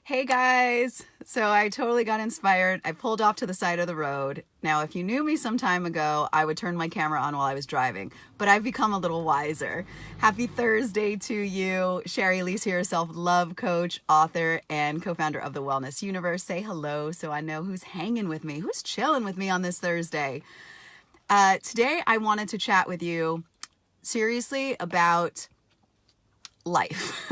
Hey guys! So I totally got inspired. I pulled off to the side of the road. Now, if you knew me some time ago, I would turn my camera on while I was driving, but I've become a little wiser. Happy Thursday to you. Shari, Alyse here, self-love coach, author, and co-founder of the Wellness Universe. Say hello so I know who's hanging with me, who's chilling with me on this Thursday. Today, I wanted to chat with you seriously about life.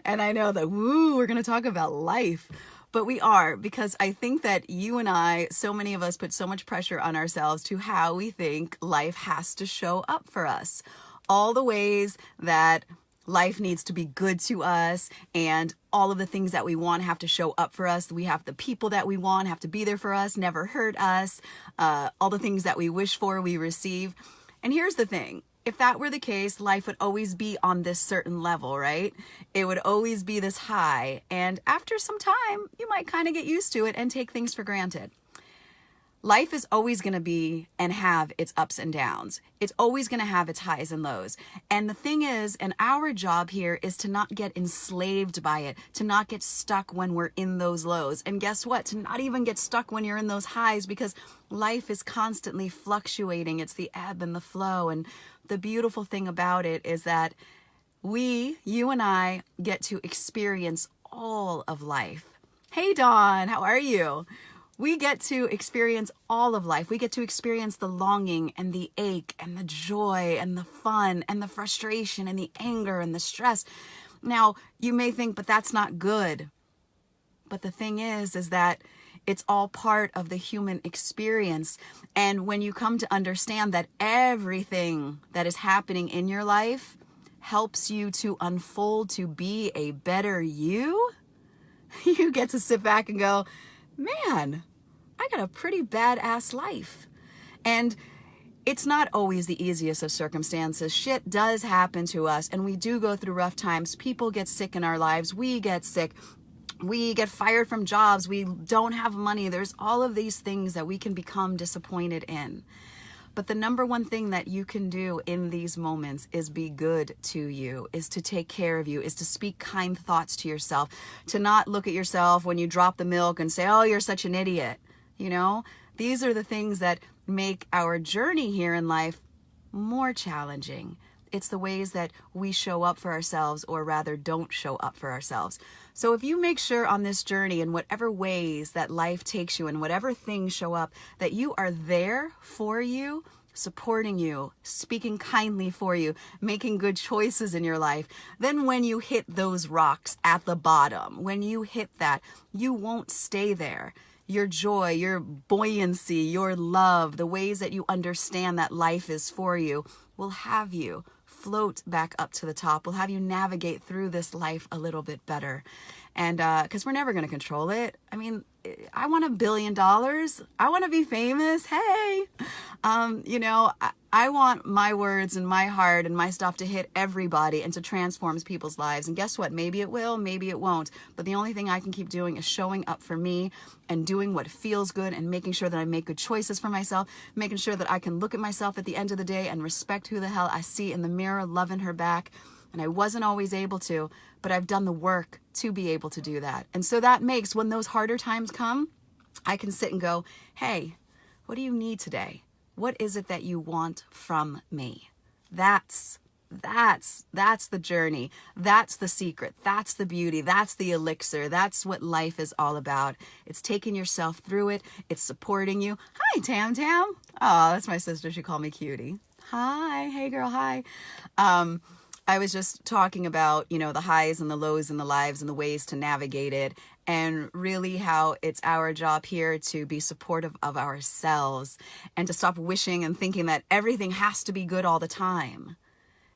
And I know that, we're going to talk about life, but we are, because I think that you and I, so many of us put so much pressure on ourselves to how we think life has to show up for us. All the ways that life needs to be good to us, and all of the things that we want have to show up for us. We have the people that we want have to be there for us, never hurt us. All the things that we wish for, we receive. And here's the thing. If that were the case, life would always be on this certain level, right? It would always be this high. And after some time, you might kind of get used to it and take things for granted. Life is always going to be and have its ups and downs. It's always going to have its highs and lows. And the thing is, and our job here is to not get enslaved by it, to not get stuck when we're in those lows. And guess what? To not even get stuck when you're in those highs, because life is constantly fluctuating. It's the ebb and the flow. And the beautiful thing about it is that you and I, get to experience all of life. Hey, Dawn, how are you? We get to experience all of life. We get to experience the longing and the ache and the joy and the fun and the frustration and the anger and the stress. Now, you may think, but that's not good. But the thing is that it's all part of the human experience. And when you come to understand that everything that is happening in your life helps you to unfold to be a better you, you get to sit back and go, man, I got a pretty badass life. And it's not always the easiest of circumstances. Shit does happen to us, and we do go through rough times. People get sick in our lives. We get sick. We get fired from jobs. We don't have money. There's all of these things that we can become disappointed in. But the number one thing that you can do in these moments is be good to you, is to take care of you, is to speak kind thoughts to yourself, to not look at yourself when you drop the milk and say, oh, you're such an idiot. You know, these are the things that make our journey here in life more challenging. It's the ways that we show up for ourselves, or rather don't show up for ourselves. So if you make sure on this journey, in whatever ways that life takes you and whatever things show up, that you are there for you, supporting you, speaking kindly for you, making good choices in your life, then when you hit those rocks at the bottom, when you hit that, you won't stay there. Your joy, your buoyancy, your love, the ways that you understand that life is for you will have you float back up to the top, will have you navigate through this life a little bit better. And because we're never going to control it. I mean, I want $1 billion. I want to be famous. Hey, I want my words and my heart and my stuff to hit everybody and to transform people's lives. And guess what? Maybe it will, maybe it won't. But the only thing I can keep doing is showing up for me and doing what feels good and making sure that I make good choices for myself, making sure that I can look at myself at the end of the day and respect who the hell I see in the mirror, loving her back. And I wasn't always able to, but I've done the work to be able to do that. And so that makes, when those harder times come, I can sit and go, hey, what do you need today? What is it that you want from me? That's the journey. That's the secret. That's the beauty. That's the elixir. That's what life is all about. It's taking yourself through it. It's supporting you. Hi, Tam Tam. Oh, that's my sister. She called me cutie. Hi. Hey, girl. Hi. I was just talking about, the highs and the lows in the lives and the ways to navigate it, and really how it's our job here to be supportive of ourselves and to stop wishing and thinking that everything has to be good all the time.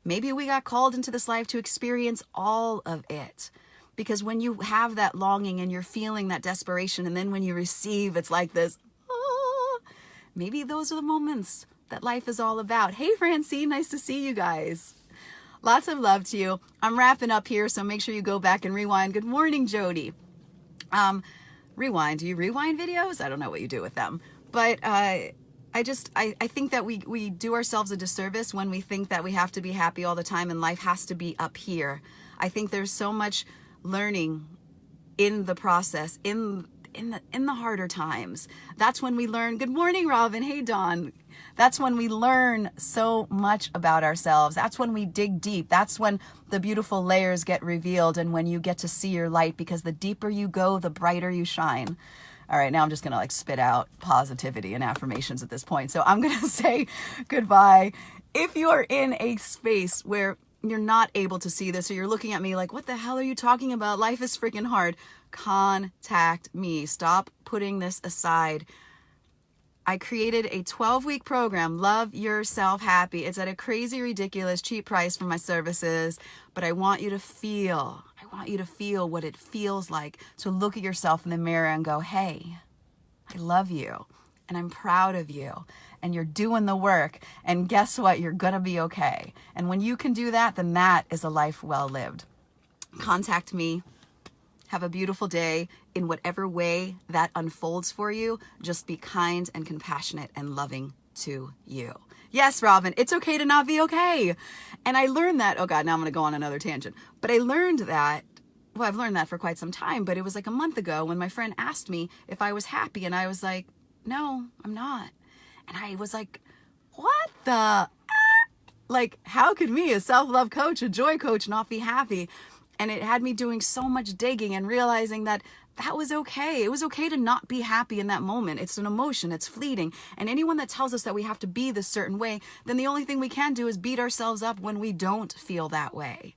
Maybe we got called into this life to experience all of it, because when you have that longing and you're feeling that desperation, and then when you receive, it's like this, maybe those are the moments that life is all about. Hey, Francine, nice to see you guys. Lots of love to you. I'm wrapping up here, so make sure you go back and rewind. Good morning, Jody. Rewind. Do you rewind videos? I don't know what you do with them. But I think that we do ourselves a disservice when we think that we have to be happy all the time and life has to be up here. I think there's so much learning in the process, in the harder times. That's when we learn. Good morning, Robin. Hey, Dawn. That's when we learn so much about ourselves. That's when we dig deep. That's when the beautiful layers get revealed and when you get to see your light, because the deeper you go, the brighter you shine. All right, now I'm just going to like spit out positivity and affirmations at this point. So I'm going to say goodbye. If you are in a space where you're not able to see this, or you're looking at me like, what the hell are you talking about? Life is freaking hard. Contact me. Stop putting this aside. I created a 12-week program, Love Yourself Happy. It's at a crazy, ridiculous, cheap price for my services, but I want you to feel what it feels like to look at yourself in the mirror and go, hey, I love you, and I'm proud of you, and you're doing the work, and guess what? You're gonna be okay. And when you can do that, then that is a life well lived. Contact me. Have a beautiful day in whatever way that unfolds for you. Just be kind and compassionate and loving to you. Yes, Robin, it's okay to not be okay. And I learned that, oh God, now I'm going to go on another tangent. But I learned that, well, I've learned that for quite some time, but it was like a month ago when my friend asked me if I was happy. And I was like, no, I'm not. And I was like, what the? Like, how could me, a self-love coach, a joy coach, not be happy? And it had me doing so much digging and realizing that that was okay. It was okay to not be happy in that moment. It's an emotion. It's fleeting. And anyone that tells us that we have to be this certain way, then the only thing we can do is beat ourselves up when we don't feel that way.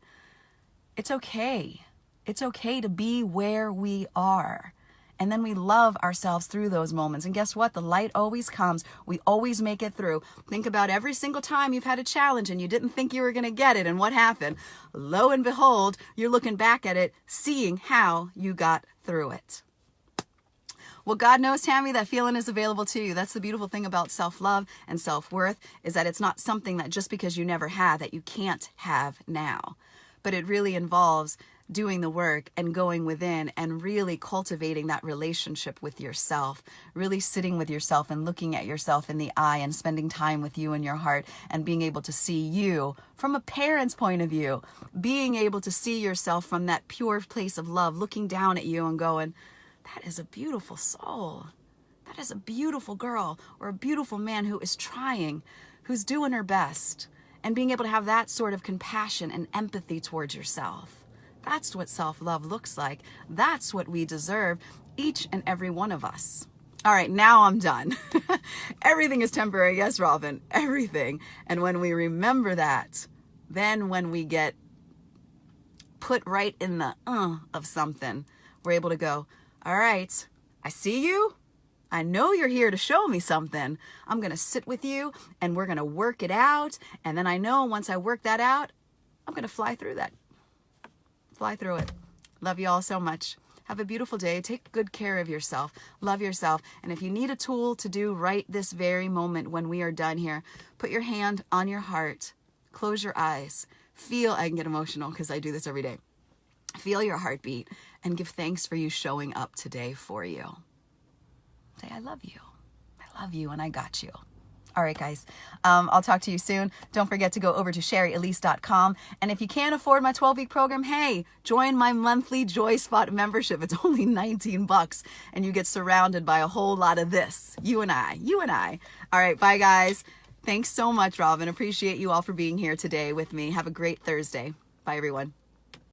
It's okay. It's okay to be where we are. And then we love ourselves through those moments. And guess what? The light always comes. We always make it through. Think about every single time you've had a challenge and you didn't think you were going to get it. And what happened? Lo and behold, you're looking back at it, seeing how you got through it. Well, God knows, Tammy, that feeling is available to you. That's the beautiful thing about self-love and self-worth, is that it's not something that just because you never had that you can't have now. But it really involves doing the work and going within and really cultivating that relationship with yourself, really sitting with yourself and looking at yourself in the eye and spending time with you in your heart and being able to see you from a parent's point of view, being able to see yourself from that pure place of love, looking down at you and going, that is a beautiful soul. That is a beautiful girl or a beautiful man who is trying, who's doing her best, and being able to have that sort of compassion and empathy towards yourself. That's what self-love looks like. That's what we deserve, each and every one of us. All right, now I'm done. Everything is temporary. Yes, Robin, everything. And when we remember that, then when we get put right in the of something, we're able to go, all right, I see you. I know you're here to show me something. I'm going to sit with you and we're going to work it out. And then I know once I work that out, I'm going to fly through that. Fly through it. Love you all so much. Have a beautiful day. Take good care of yourself. Love yourself. And if you need a tool to do right this very moment when we are done here, put your hand on your heart. Close your eyes. Feel, I can get emotional because I do this every day. Feel your heartbeat and give thanks for you showing up today for you. Say, I love you. I love you and I got you. All right, guys, I'll talk to you soon. Don't forget to go over to ShariAlyse.com. And if you can't afford my 12-week program, hey, join my monthly Joy Spot membership. It's only $19 and you get surrounded by a whole lot of this. You and I. All right, bye, guys. Thanks so much, Robin. Appreciate you all for being here today with me. Have a great Thursday. Bye, everyone.